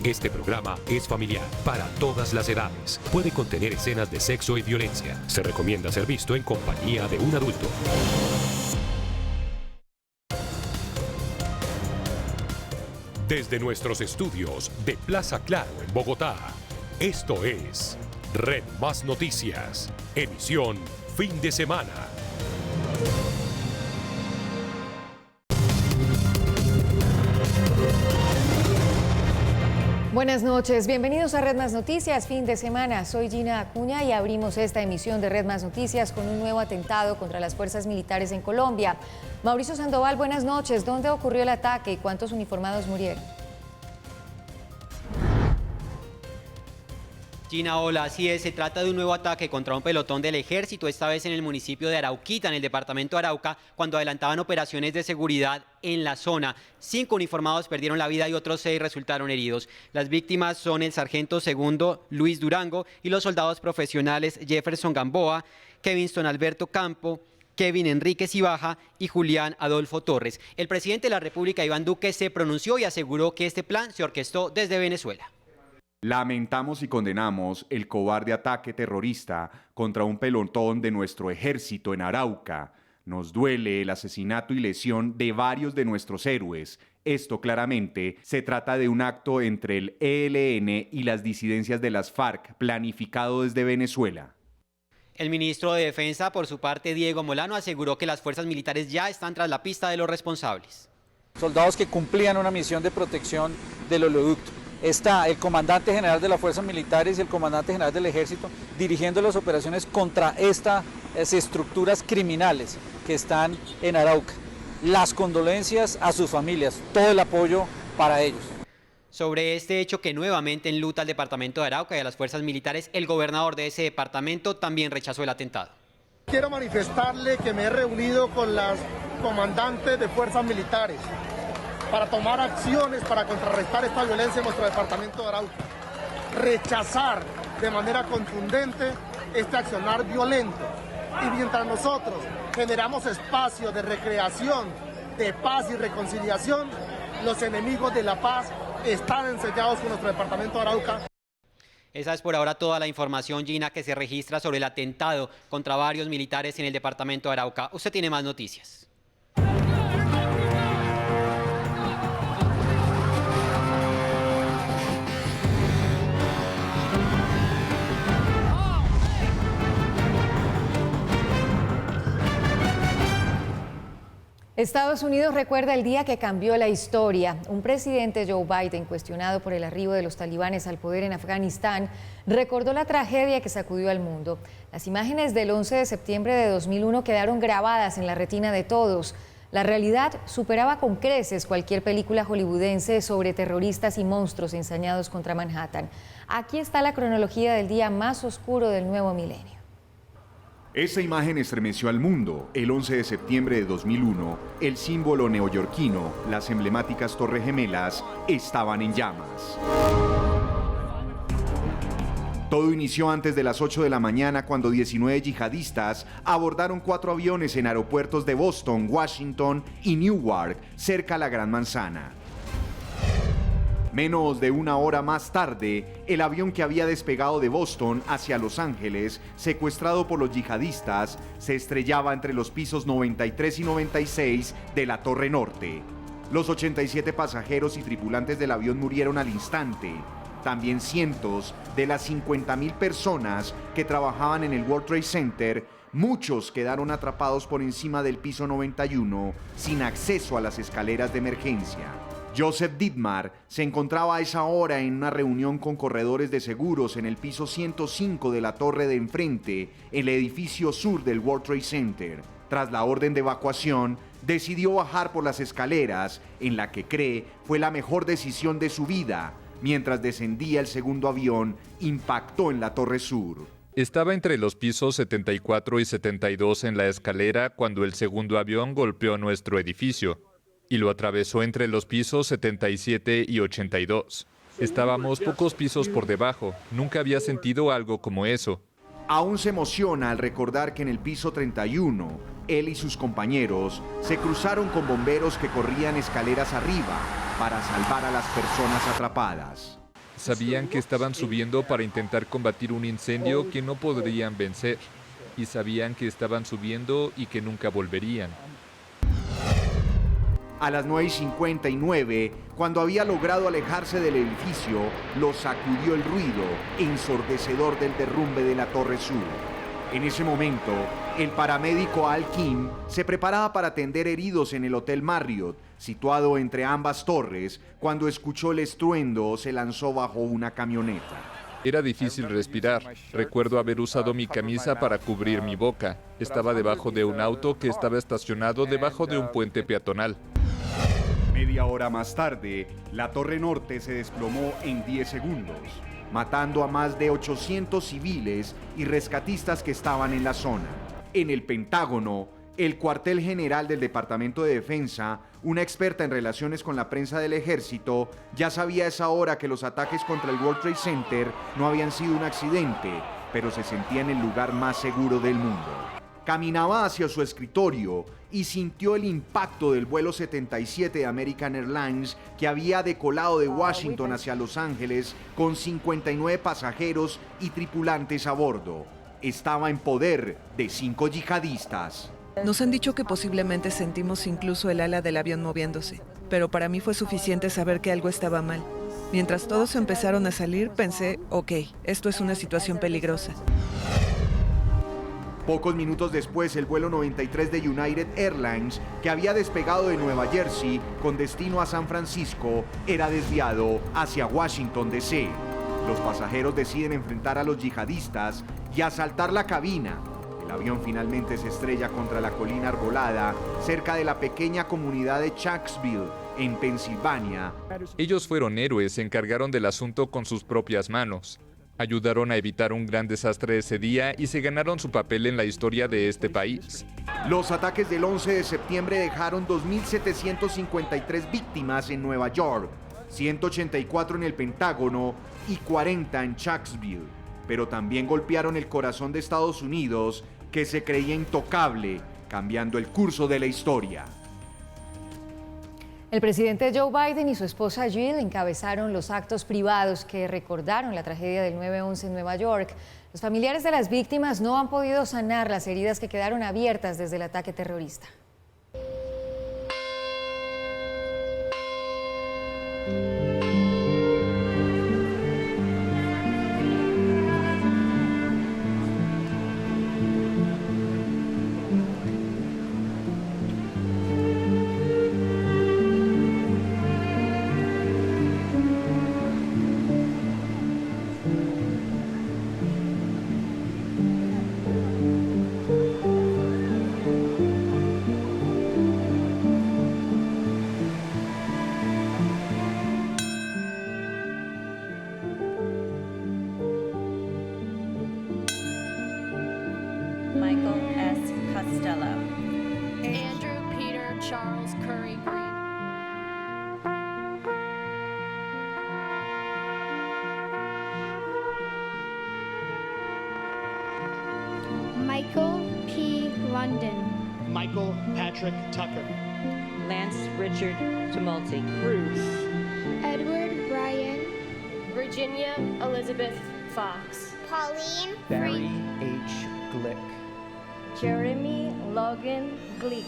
Este programa es familiar para todas las edades. Puede contener escenas de sexo y violencia. Se recomienda ser visto en compañía de un adulto. Desde nuestros estudios de Plaza Claro en Bogotá, esto es Red Más Noticias, emisión fin de semana. Buenas noches, bienvenidos a Red Más Noticias, fin de semana. Soy Gina Acuña y abrimos esta emisión de Red Más Noticias con un nuevo atentado contra las fuerzas militares en Colombia. Mauricio Sandoval, buenas noches. ¿Dónde ocurrió el ataque y cuántos uniformados murieron? Gina, hola, así es, se trata de un nuevo ataque contra un pelotón del ejército, esta vez en el municipio de Arauquita, en el departamento de Arauca, cuando adelantaban operaciones de seguridad en la zona. 5 uniformados perdieron la vida y otros 6 resultaron heridos. Las víctimas son el sargento segundo Luis Durango y los soldados profesionales Jefferson Gamboa, Kevinston Alberto Campo, Kevin Enríquez Ibaja y Julián Adolfo Torres. El presidente de la República, Iván Duque, se pronunció y aseguró que este plan se orquestó desde Venezuela. Lamentamos y condenamos el cobarde ataque terrorista contra un pelotón de nuestro ejército en Arauca. Nos duele el asesinato y lesión de varios de nuestros héroes. Esto claramente se trata de un acto entre el ELN y las disidencias de las FARC, planificado desde Venezuela. El ministro de Defensa, por su parte, Diego Molano, aseguró que las fuerzas militares ya están tras la pista de los responsables. Soldados que cumplían una misión de protección del oleoducto. Está el comandante general de las fuerzas militares y el comandante general del ejército dirigiendo las operaciones contra estas estructuras criminales que están en Arauca. Las condolencias a sus familias, todo el apoyo para ellos. Sobre este hecho que nuevamente enluta al departamento de Arauca y a las fuerzas militares, el gobernador de ese departamento también rechazó el atentado. Quiero manifestarle que me he reunido con las comandantes de fuerzas militares para tomar acciones para contrarrestar esta violencia en nuestro departamento de Arauca. Rechazar de manera contundente este accionar violento. Y mientras nosotros generamos espacios de recreación, de paz y reconciliación, los enemigos de la paz están enseñados con nuestro departamento de Arauca. Esa es por ahora toda la información, Gina, que se registra sobre el atentado contra varios militares en el departamento de Arauca. Usted tiene más noticias. Estados Unidos recuerda el día que cambió la historia. Un presidente, Joe Biden, cuestionado por el arribo de los talibanes al poder en Afganistán, recordó la tragedia que sacudió al mundo. Las imágenes del 11 de septiembre de 2001 quedaron grabadas en la retina de todos. La realidad superaba con creces cualquier película hollywoodense sobre terroristas y monstruos ensañados contra Manhattan. Aquí está la cronología del día más oscuro del nuevo milenio. Esa imagen estremeció al mundo. El 11 de septiembre de 2001, el símbolo neoyorquino, las emblemáticas Torres Gemelas, estaban en llamas. Todo inició antes de las 8 de la mañana cuando 19 yihadistas abordaron 4 aviones en aeropuertos de Boston, Washington y Newark, cerca a la Gran Manzana. Menos de una hora más tarde, el avión que había despegado de Boston hacia Los Ángeles, secuestrado por los yihadistas, se estrellaba entre los pisos 93 y 96 de la Torre Norte. Los 87 pasajeros y tripulantes del avión murieron al instante. También cientos de las 50.000 personas que trabajaban en el World Trade Center, muchos quedaron atrapados por encima del piso 91, sin acceso a las escaleras de emergencia. Joseph Dittmar se encontraba a esa hora en una reunión con corredores de seguros en el piso 105 de la torre de enfrente, en el edificio sur del World Trade Center. Tras la orden de evacuación, decidió bajar por las escaleras, en la que cree fue la mejor decisión de su vida. Mientras descendía, el segundo avión impactó en la torre sur. Estaba entre los pisos 74 y 72 en la escalera cuando el segundo avión golpeó nuestro edificio y lo atravesó entre los pisos 77 y 82. Estábamos pocos pisos por debajo. Nunca había sentido algo como eso. Aún se emociona al recordar que en el piso 31, él y sus compañeros se cruzaron con bomberos que corrían escaleras arriba para salvar a las personas atrapadas. Sabían que estaban subiendo para intentar combatir un incendio que no podrían vencer. Y sabían que estaban subiendo y que nunca volverían. A las 9:59, cuando había logrado alejarse del edificio, lo sacudió el ruido ensordecedor del derrumbe de la Torre Sur. En ese momento, el paramédico Al Kim se preparaba para atender heridos en el Hotel Marriott, situado entre ambas torres. Cuando escuchó el estruendo, se lanzó bajo una camioneta. Era difícil respirar. Recuerdo haber usado mi camisa para cubrir mi boca. Estaba debajo de un auto que estaba estacionado debajo de un puente peatonal. Media hora más tarde, la Torre Norte se desplomó en 10 segundos, matando a más de 800 civiles y rescatistas que estaban en la zona. En el Pentágono, el cuartel general del Departamento de Defensa, una experta en relaciones con la prensa del ejército, ya sabía a esa hora que los ataques contra el World Trade Center no habían sido un accidente, pero se sentía en el lugar más seguro del mundo. Caminaba hacia su escritorio y sintió el impacto del vuelo 77 de American Airlines que había decolado de Washington hacia Los Ángeles con 59 pasajeros y tripulantes a bordo. Estaba en poder de 5 yihadistas. Nos han dicho que posiblemente sentimos incluso el ala del avión moviéndose, pero para mí fue suficiente saber que algo estaba mal. Mientras todos empezaron a salir, pensé, ok, esto es una situación peligrosa. Pocos minutos después, el vuelo 93 de United Airlines, que había despegado de Nueva Jersey con destino a San Francisco, era desviado hacia Washington, D.C. Los pasajeros deciden enfrentar a los yihadistas y asaltar la cabina. El avión finalmente se estrella contra la colina arbolada, cerca de la pequeña comunidad de Shanksville, en Pensilvania. Ellos fueron héroes, se encargaron del asunto con sus propias manos. Ayudaron a evitar un gran desastre ese día y se ganaron su papel en la historia de este país. Los ataques del 11 de septiembre dejaron 2.753 víctimas en Nueva York, 184 en el Pentágono y 40 en Shanksville. Pero también golpearon el corazón de Estados Unidos, que se creía intocable, cambiando el curso de la historia. El presidente Joe Biden y su esposa Jill encabezaron los actos privados que recordaron la tragedia del 9/11 en Nueva York. Los familiares de las víctimas no han podido sanar las heridas que quedaron abiertas desde el ataque terrorista. Michael S. Costello. Andrew Peter Charles Curry Green. Michael P. London. Michael Patrick Tucker. Lance Richard Tumulty. Bruce. Edward Ryan. Virginia Elizabeth Fox. Pauline Barry H. Glick. Jeremy Logan Gleek.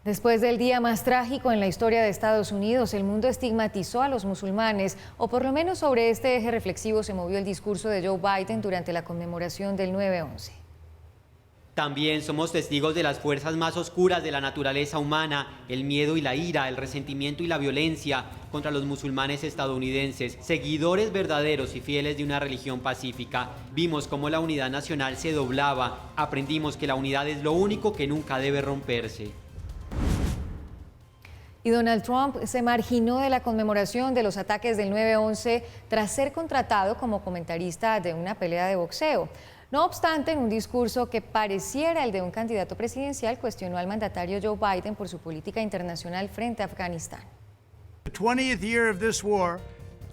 Después del día más trágico en la historia de Estados Unidos, el mundo estigmatizó a los musulmanes, o por lo menos sobre este eje reflexivo se movió el discurso de Joe Biden durante la conmemoración del 9/11. También somos testigos de las fuerzas más oscuras de la naturaleza humana, el miedo y la ira, el resentimiento y la violencia contra los musulmanes estadounidenses, seguidores verdaderos y fieles de una religión pacífica. Vimos cómo la unidad nacional se doblaba, aprendimos que la unidad es lo único que nunca debe romperse. Y Donald Trump se marginó de la conmemoración de los ataques del 9/11 tras ser contratado como comentarista de una pelea de boxeo. No obstante, en un discurso que pareciera el de un candidato presidencial, cuestionó al mandatario Joe Biden por su política internacional frente a Afganistán.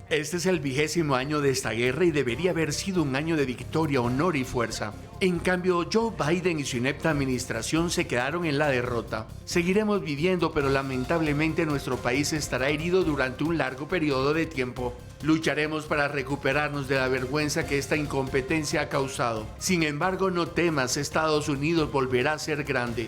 Este es el 20º año de esta guerra y debería haber sido un año de victoria, honor y fuerza. En cambio, Joe Biden y su inepta administración se quedaron en la derrota. Seguiremos viviendo, pero lamentablemente nuestro país estará herido durante un largo periodo de tiempo. Lucharemos para recuperarnos de la vergüenza que esta incompetencia ha causado. Sin embargo, no temas, Estados Unidos volverá a ser grande.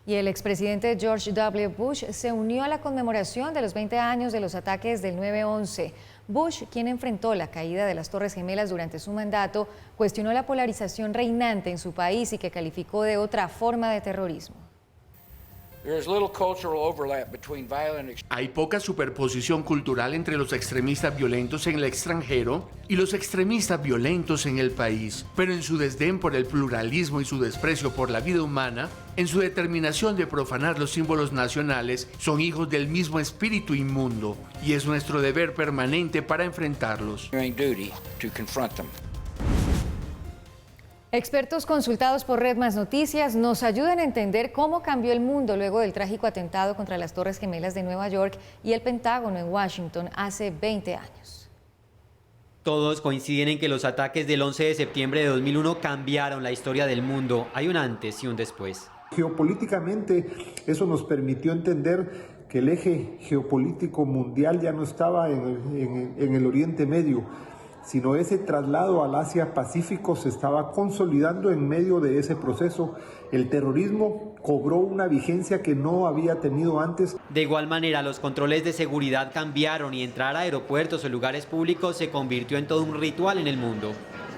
Y el expresidente George W. Bush se unió a la conmemoración de los 20 años de los ataques del 9/11. Bush, quien enfrentó la caída de las Torres Gemelas durante su mandato, cuestionó la polarización reinante en su país y que calificó de otra forma de terrorismo. Hay poca superposición cultural entre los extremistas violentos en el extranjero y los extremistas violentos en el país, pero en su desdén por el pluralismo y su desprecio por la vida humana, en su determinación de profanar los símbolos nacionales, son hijos del mismo espíritu inmundo, y es nuestro deber permanente para enfrentarlos. Expertos consultados por Red Más Noticias nos ayudan a entender cómo cambió el mundo luego del trágico atentado contra las Torres Gemelas de Nueva York y el Pentágono en Washington hace 20 años. Todos coinciden en que los ataques del 11 de septiembre de 2001 cambiaron la historia del mundo. Hay un antes y un después. Geopolíticamente, eso nos permitió entender que el eje geopolítico mundial ya no estaba en el Oriente Medio, sino ese traslado al Asia-Pacífico se estaba consolidando en medio de ese proceso. El terrorismo cobró una vigencia que no había tenido antes. De igual manera, los controles de seguridad cambiaron y entrar a aeropuertos o lugares públicos se convirtió en todo un ritual en el mundo.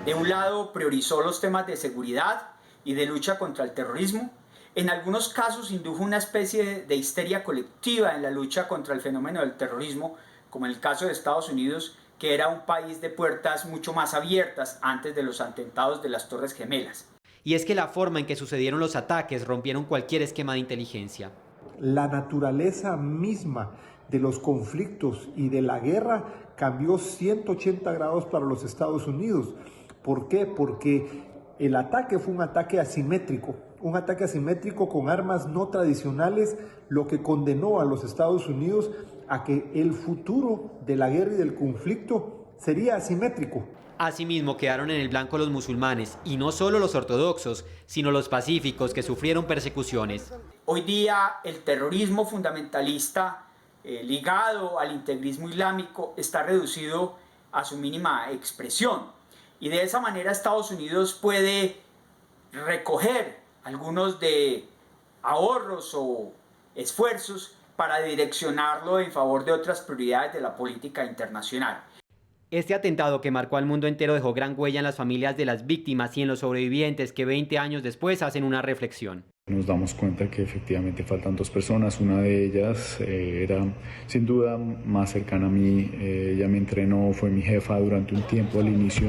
De un lado, priorizó los temas de seguridad y de lucha contra el terrorismo. En algunos casos indujo una especie de histeria colectiva en la lucha contra el fenómeno del terrorismo, como en el caso de Estados Unidos, que era un país de puertas mucho más abiertas antes de los atentados de las Torres Gemelas. Y es que la forma en que sucedieron los ataques rompieron cualquier esquema de inteligencia. La naturaleza misma de los conflictos y de la guerra cambió 180 grados para los Estados Unidos. ¿Por qué? Porque el ataque fue un ataque asimétrico con armas no tradicionales, lo que condenó a los Estados Unidos a que el futuro de la guerra y del conflicto sería asimétrico. Asimismo quedaron en el blanco los musulmanes, y no solo los ortodoxos, sino los pacíficos que sufrieron persecuciones. Hoy día el terrorismo fundamentalista ligado al integrismo islámico está reducido a su mínima expresión, y de esa manera Estados Unidos puede recoger algunos de ahorros o esfuerzos para direccionarlo en favor de otras prioridades de la política internacional. Este atentado que marcó al mundo entero dejó gran huella en las familias de las víctimas y en los sobrevivientes que 20 años después hacen una reflexión. Nos damos cuenta que efectivamente faltan 2 personas, una de ellas era sin duda más cercana a mí, ella me entrenó, fue mi jefa durante un tiempo al inicio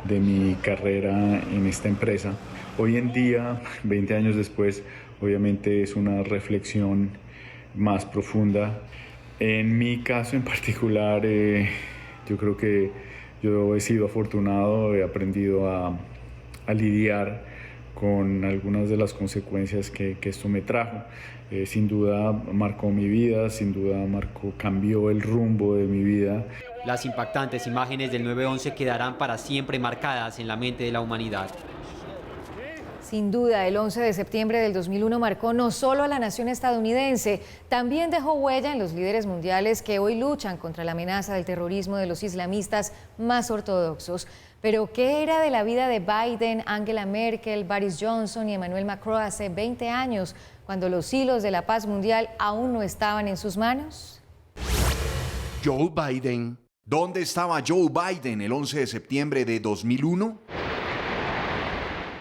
de mi carrera en esta empresa. Hoy en día, 20 años después, obviamente es una reflexión más profunda. En mi caso en particular, yo creo que yo he sido afortunado, he aprendido a lidiar con algunas de las consecuencias que esto me trajo. Sin duda marcó mi vida, sin duda cambió el rumbo de mi vida. Las impactantes imágenes del 9/11 quedarán para siempre marcadas en la mente de la humanidad. Sin duda, el 11 de septiembre del 2001 marcó no solo a la nación estadounidense, también dejó huella en los líderes mundiales que hoy luchan contra la amenaza del terrorismo de los islamistas más ortodoxos. Pero, ¿qué era de la vida de Biden, Angela Merkel, Boris Johnson y Emmanuel Macron hace 20 años, cuando los hilos de la paz mundial aún no estaban en sus manos? Joe Biden. ¿Dónde estaba Joe Biden el 11 de septiembre de 2001?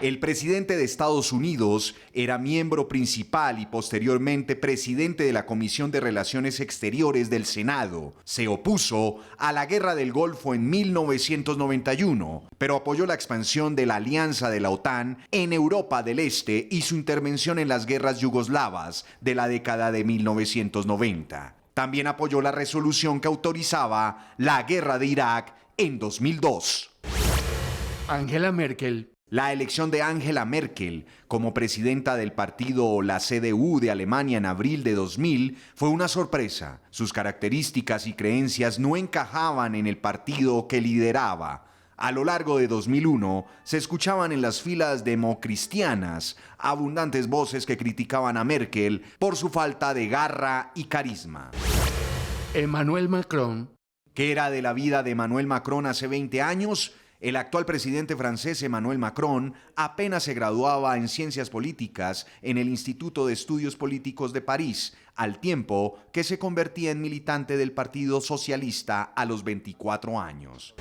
El presidente de Estados Unidos era miembro principal y posteriormente presidente de la Comisión de Relaciones Exteriores del Senado. Se opuso a la Guerra del Golfo en 1991, pero apoyó la expansión de la alianza de la OTAN en Europa del Este y su intervención en las guerras yugoslavas de la década de 1990. También apoyó la resolución que autorizaba la guerra de Irak en 2002. Angela Merkel. La elección de Angela Merkel como presidenta del partido la CDU de Alemania en abril de 2000 fue una sorpresa. Sus características y creencias no encajaban en el partido que lideraba. A lo largo de 2001 se escuchaban en las filas democristianas abundantes voces que criticaban a Merkel por su falta de garra y carisma. Emmanuel Macron. ¿Qué era de la vida de Emmanuel Macron hace 20 años? El actual presidente francés Emmanuel Macron apenas se graduaba en Ciencias Políticas en el Instituto de Estudios Políticos de París, al tiempo que se convertía en militante del Partido Socialista a los 24 años.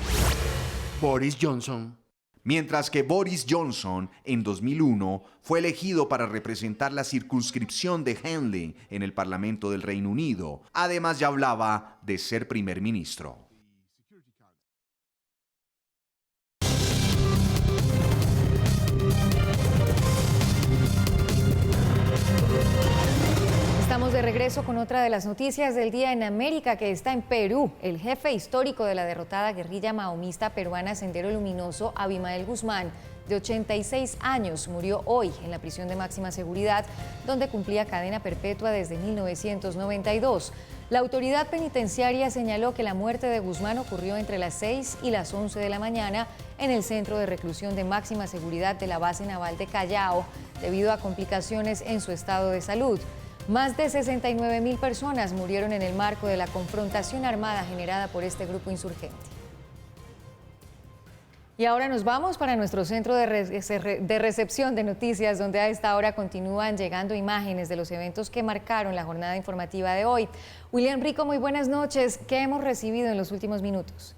Boris Johnson. Mientras que Boris Johnson, en 2001, fue elegido para representar la circunscripción de Henley en el Parlamento del Reino Unido. Además, ya hablaba de ser primer ministro. Estamos de regreso con otra de las noticias del día en América, que está en Perú. El jefe histórico de la derrotada guerrilla maomista peruana Sendero Luminoso, Abimael Guzmán, de 86 años, murió hoy en la prisión de máxima seguridad, donde cumplía cadena perpetua desde 1992. La autoridad penitenciaria señaló que la muerte de Guzmán ocurrió entre las 6 y las 11 de la mañana en el centro de reclusión de máxima seguridad de la base naval de Callao, debido a complicaciones en su estado de salud. Más de 69.000 personas murieron en el marco de la confrontación armada generada por este grupo insurgente. Y ahora nos vamos para nuestro centro de recepción de noticias, donde a esta hora continúan llegando imágenes de los eventos que marcaron la jornada informativa de hoy. William Rico, muy buenas noches. ¿Qué hemos recibido en los últimos minutos?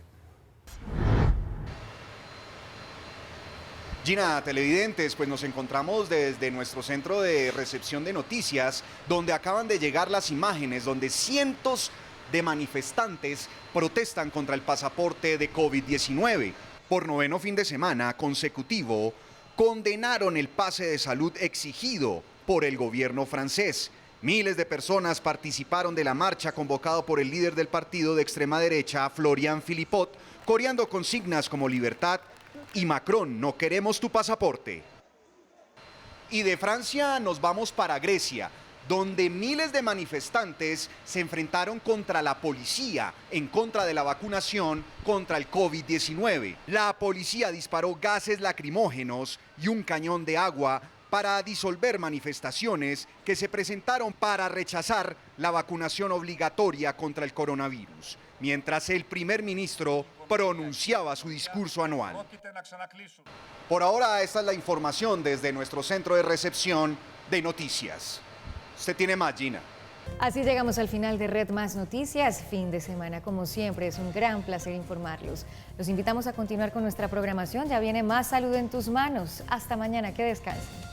Gina, televidentes, pues nos encontramos desde nuestro centro de recepción de noticias, donde acaban de llegar las imágenes donde cientos de manifestantes protestan contra el pasaporte de COVID-19. Por 9º fin de semana consecutivo, condenaron el pase de salud exigido por el gobierno francés. Miles de personas participaron de la marcha convocada por el líder del partido de extrema derecha, Florian Philippot, coreando consignas como libertad y Macron, no queremos tu pasaporte. Y de Francia nos vamos para Grecia, donde miles de manifestantes se enfrentaron contra la policía en contra de la vacunación contra el COVID-19. La policía disparó gases lacrimógenos y un cañón de agua para disolver manifestaciones que se presentaron para rechazar la vacunación obligatoria contra el coronavirus, mientras el primer ministro pronunciaba su discurso anual. Por ahora, esta es la información desde nuestro centro de recepción de noticias. Usted tiene más, Gina. Así llegamos al final de Red Más Noticias, fin de semana. Como siempre, es un gran placer informarlos. Los invitamos a continuar con nuestra programación. Ya viene más Salud en tus manos. Hasta mañana, que descansen.